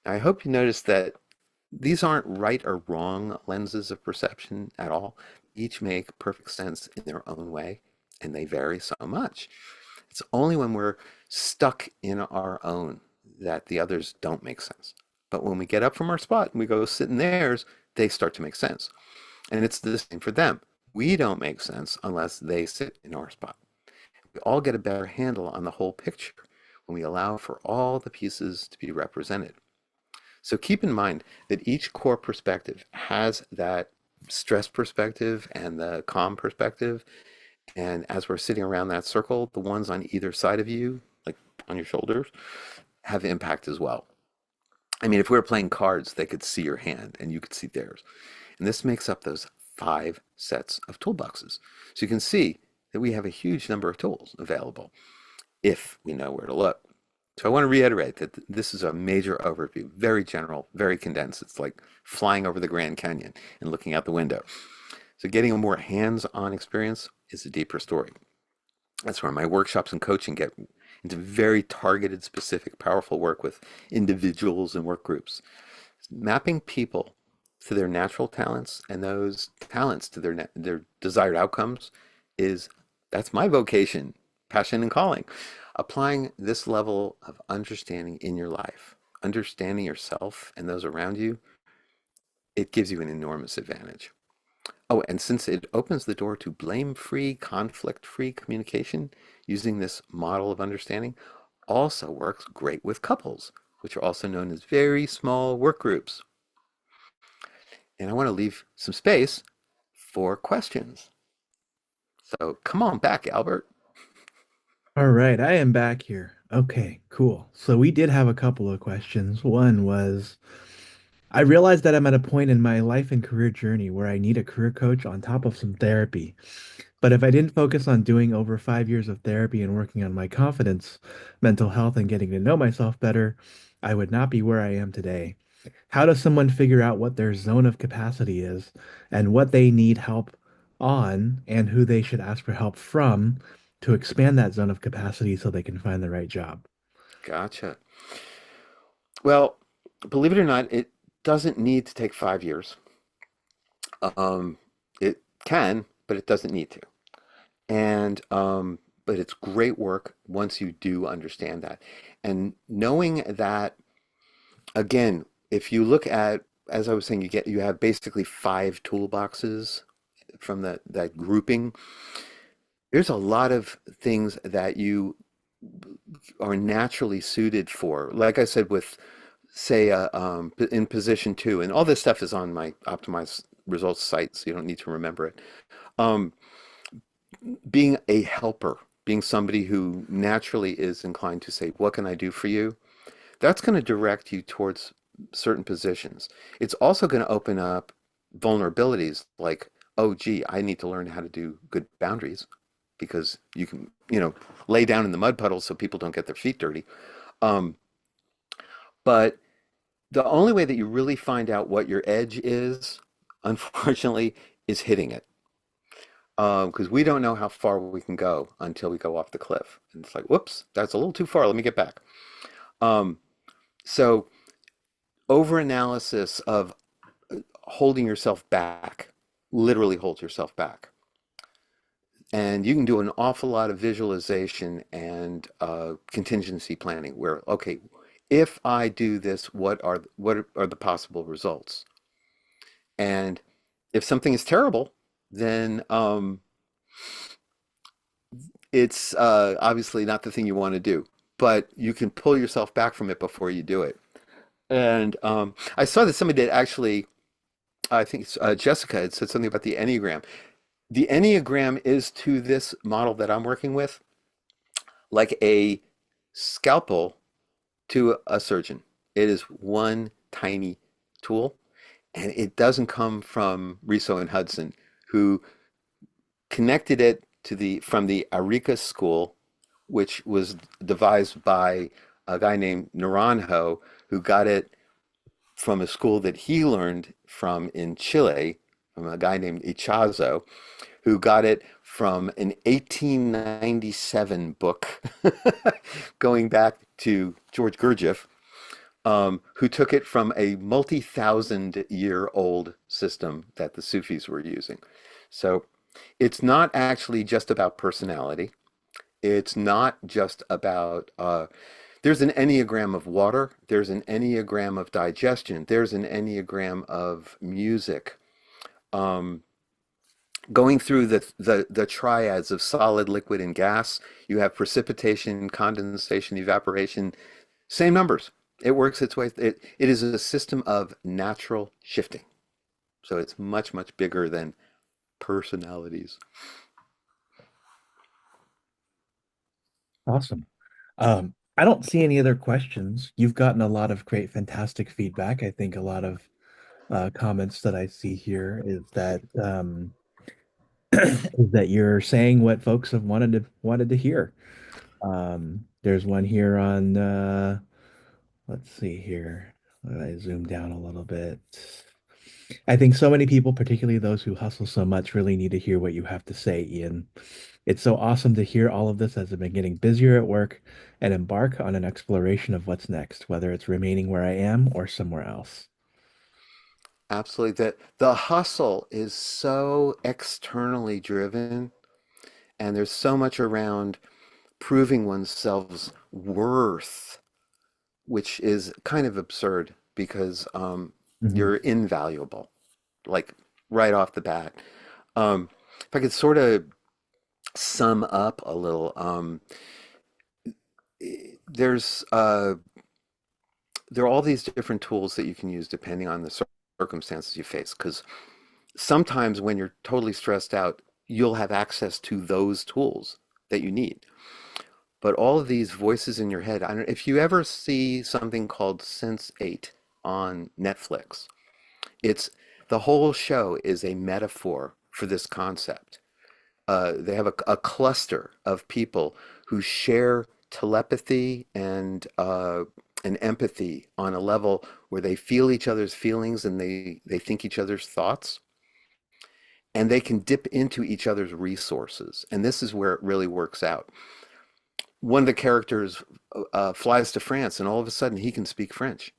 Now, I hope you noticed that these aren't right or wrong lenses of perception at all. Each make perfect sense in their own way, and they vary so much. It's only when we're stuck in our own that the others don't make sense. But when we get up from our spot and we go sit in theirs, they start to make sense. And it's the same for them. We don't make sense unless they sit in our spot. We all get a better handle on the whole picture when we allow for all the pieces to be represented. So keep in mind that each core perspective has that stress perspective and the calm perspective. And as we're sitting around that circle, the ones on either side of you, like on your shoulders, have impact as well. I mean, if we were playing cards, they could see your hand and you could see theirs. And this makes up those 5 sets of toolboxes. So you can see that we have a huge number of tools available if we know where to look. So I want to reiterate that this is a major overview, very general, very condensed. It's like flying over the Grand Canyon and looking out the window. So getting a more hands-on experience is a deeper story. That's where my workshops and coaching get into very targeted, specific, powerful work with individuals and work groups. Mapping people to their natural talents and those talents to their desired outcomes that's my vocation, passion, and calling. Applying this level of understanding in your life, understanding yourself and those around you, it gives you an enormous advantage. Oh, and since it opens the door to blame-free, conflict-free communication, using this model of understanding also works great with couples, which are also known as very small work groups. And I want to leave some space for questions. So come on back, Albert. All right, I am back here. Okay, cool. So we did have a couple of questions. One was, I realized that I'm at a point in my life and career journey where I need a career coach on top of some therapy. But if I didn't focus on doing over 5 years of therapy and working on my confidence, mental health, and getting to know myself better, I would not be where I am today. How does someone figure out what their zone of capacity is and what they need help on and who they should ask for help from to expand that zone of capacity so they can find the right job? Gotcha. Well, believe it or not, it doesn't need to take 5 years. Um, it can, but it doesn't need to. And but it's great work once you do understand that. And knowing that, again, if you look at, as I was saying, you have basically five toolboxes from that grouping. There's a lot of things that you are naturally suited for. Like I said, with say in position two, and all this stuff is on my optimized results site, so you don't need to remember it. Um, Being a helper, being somebody who naturally is inclined to say, "What can I do for you?" That's going to direct you towards certain positions. It's also going to open up vulnerabilities like, "Oh, gee, I need to learn how to do good boundaries," because you can, lay down in the mud puddles so people don't get their feet dirty. Um, but the only way that you really find out what your edge is, unfortunately, is hitting it. Because we don't know how far we can go until we go off the cliff. And it's like, whoops, that's a little too far. Let me get back. Um, so overanalysis of holding yourself back, literally hold yourself back. And you can do an awful lot of visualization and contingency planning where, okay, if I do this, what are the possible results? And if something is terrible, then it's obviously not the thing you want to do. But you can pull yourself back from it before you do it. And I saw that somebody did actually, I think Jessica had said something about the Enneagram. The Enneagram is to this model that I'm working with like a scalpel to a surgeon. It is one tiny tool, and it doesn't come from Riso and Hudson, who connected it to the from the Arica school, which was devised by a guy named Naranjo, who got it from a school that he learned from in Chile, from a guy named Ichazo, who got it from an 1897 book going back to George Gurdjieff, who took it from a multi-thousand-year-old system that the Sufis were using. So it's not actually just about personality. It's not just about, there's an Enneagram of water, there's an Enneagram of digestion, there's an Enneagram of music. Um, Going through the triads of solid, liquid, and gas, you have precipitation, condensation, evaporation, same numbers. It works its way. It is a system of natural shifting. So it's much, much bigger than personalities. Awesome. I don't see any other questions. You've gotten a lot of great, fantastic feedback. I think a lot of comments that I see here is that is that you're saying what folks have wanted to hear. There's one here on let's see here. I zoom down a little bit. I think so many people, particularly those who hustle so much, really need to hear what you have to say, Ian. It's so awesome to hear all of this as I've been getting busier at work and embark on an exploration of what's next, whether it's remaining where I am or somewhere else. Absolutely. The hustle is so externally driven, and there's so much around proving oneself's worth, which is kind of absurd because Mhm. you're invaluable, like right off the bat. If I could sort of sum up a little, there's there are all these different tools that you can use depending on the circumstances you face. Because sometimes when you're totally stressed out, you'll have access to those tools that you need. But all of these voices in your head, I don't, if you ever see something called Sense8 on Netflix, it's the whole show is a metaphor for this concept. They have a cluster of people who share telepathy and empathy on a level where they feel each other's feelings and they think each other's thoughts, and they can dip into each other's resources. And this is where it really works out. one of the characters flies to France, and all of a sudden he can speak French.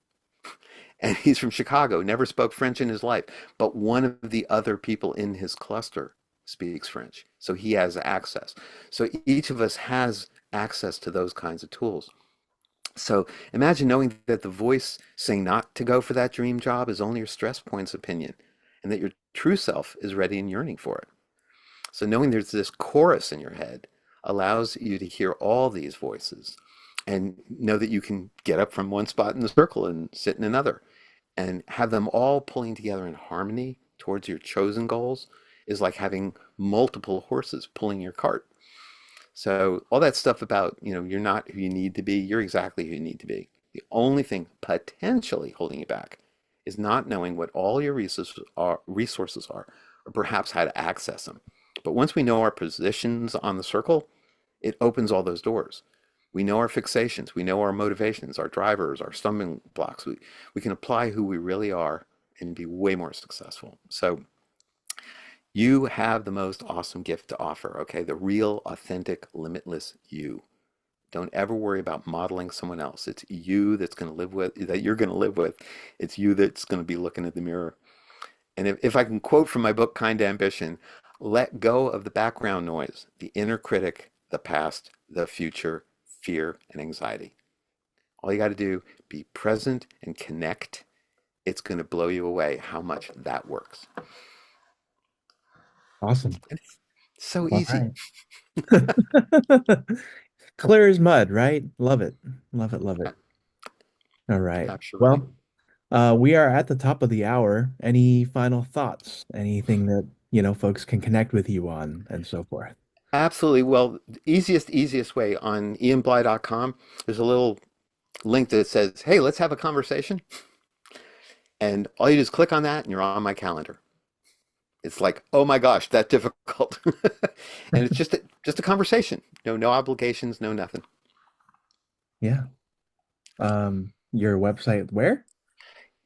And he's from Chicago, never spoke French in his life, but one of the other people in his cluster speaks French. So he has access. So each of us has access to those kinds of tools. So imagine knowing that the voice saying not to go for that dream job is only your stress point's opinion, and that your true self is ready and yearning for it. So knowing there's this chorus in your head allows you to hear all these voices and know that you can get up from one spot in the circle and sit in another and have them all pulling together in harmony towards your chosen goals is like having multiple horses pulling your cart. So all that stuff about, you're not who you need to be, you're exactly who you need to be. The only thing potentially holding you back is not knowing what all your resources are, or perhaps how to access them. But once we know our positions on the circle, it opens all those doors. We know our fixations, we know our motivations, our drivers, our stumbling blocks. We can apply who we really are and be way more successful. So you have the most awesome gift to offer, okay? The real, authentic, limitless you. Don't ever worry about modeling someone else. It's you that's going to live with, that you're going to live with. It's you that's going to be looking at the mirror. And if I can quote from my book, Kind Ambition, let go of the background noise, the inner critic, the past, the future, fear, and anxiety. All you got to do, be present and connect. It's going to blow you away how much that works. Awesome. And it's so All easy. right. Clear as mud, right? Love it. Love it. Love it. All right. Absolutely. Well, we are at the top of the hour. Any final thoughts? Anything that, folks can connect with you on and so forth? Absolutely. Well, the easiest way on ianbly.com, there's a little link that says, hey, let's have a conversation. And all you do is click on that and you're on my calendar. It's like, oh my gosh, that difficult. And it's just a conversation. No obligations, no nothing. Yeah. Your website where?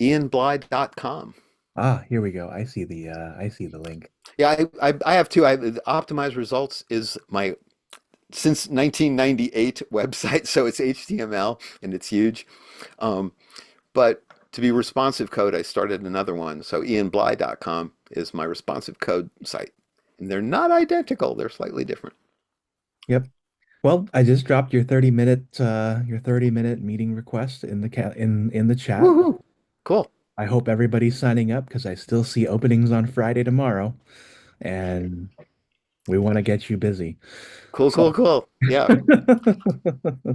ianbly.com. Ah, here we go. I see the link. Yeah, I have two. The Optimized Results is my since 1998 website, so it's HTML and it's huge. Um, but to be responsive code, I started another one. So ianbly.com is my responsive code site. And they're not identical, they're slightly different. Yep. Well, I just dropped your 30-minute meeting request in the in the chat. Woohoo! Cool. I hope everybody's signing up because I still see openings on Friday tomorrow, and we want to get you busy. Cool, So, cool, cool. Yeah.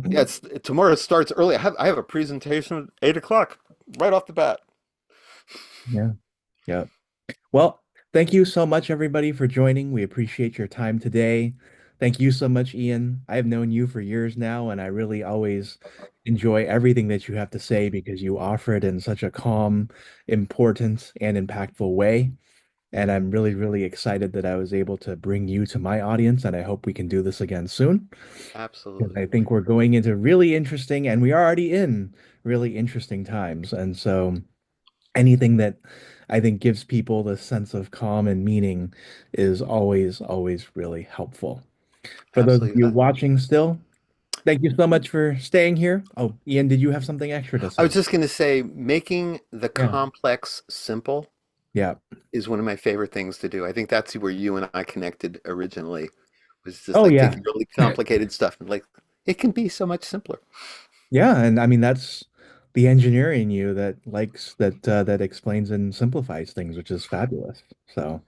Yeah, tomorrow starts early. I have a presentation at 8 o'clock right off the bat. yeah, yeah. Well, thank you so much, everybody, for joining. We appreciate your time today. Thank you so much, Ian. I have known you for years now, and I really always enjoy everything that you have to say because you offer it in such a calm, important, and impactful way. And I'm really, really excited that I was able to bring you to my audience, and I hope we can do this again soon. Because Absolutely. I think we're going into really interesting, and we are already in really interesting times. And so anything that I think gives people the sense of calm and meaning is always, always really helpful. For those of Absolutely. you watching still, thank you so much for staying here. Oh, Ian, did you have something extra to I was say? just going to say, making the Yeah. complex simple Yeah. is one of my favorite things to do. I think that's where you and I connected originally, was just Oh, like yeah. taking really complicated stuff and like it can be so much simpler. Yeah. And I mean, that's the engineer in you that likes that explains and simplifies things, which is fabulous. So,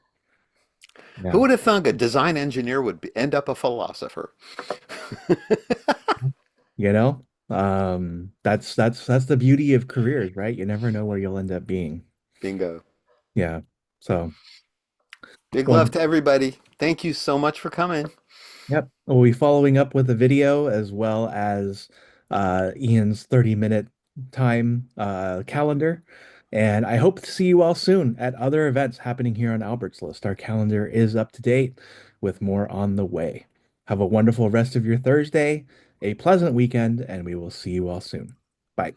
Who yeah. would have thunk a design engineer would end up a philosopher? You know, that's the beauty of careers, right? You never know where you'll end up being. Bingo. Yeah. So, Big well, love to everybody. Thank you so much for coming. yep. We'll be following up with a video as well as Ian's 30-minute time calendar. And I hope to see you all soon at other events happening here on Albert's List. Our calendar is up to date with more on the way. Have a wonderful rest of your Thursday, a pleasant weekend, and we will see you all soon. Bye.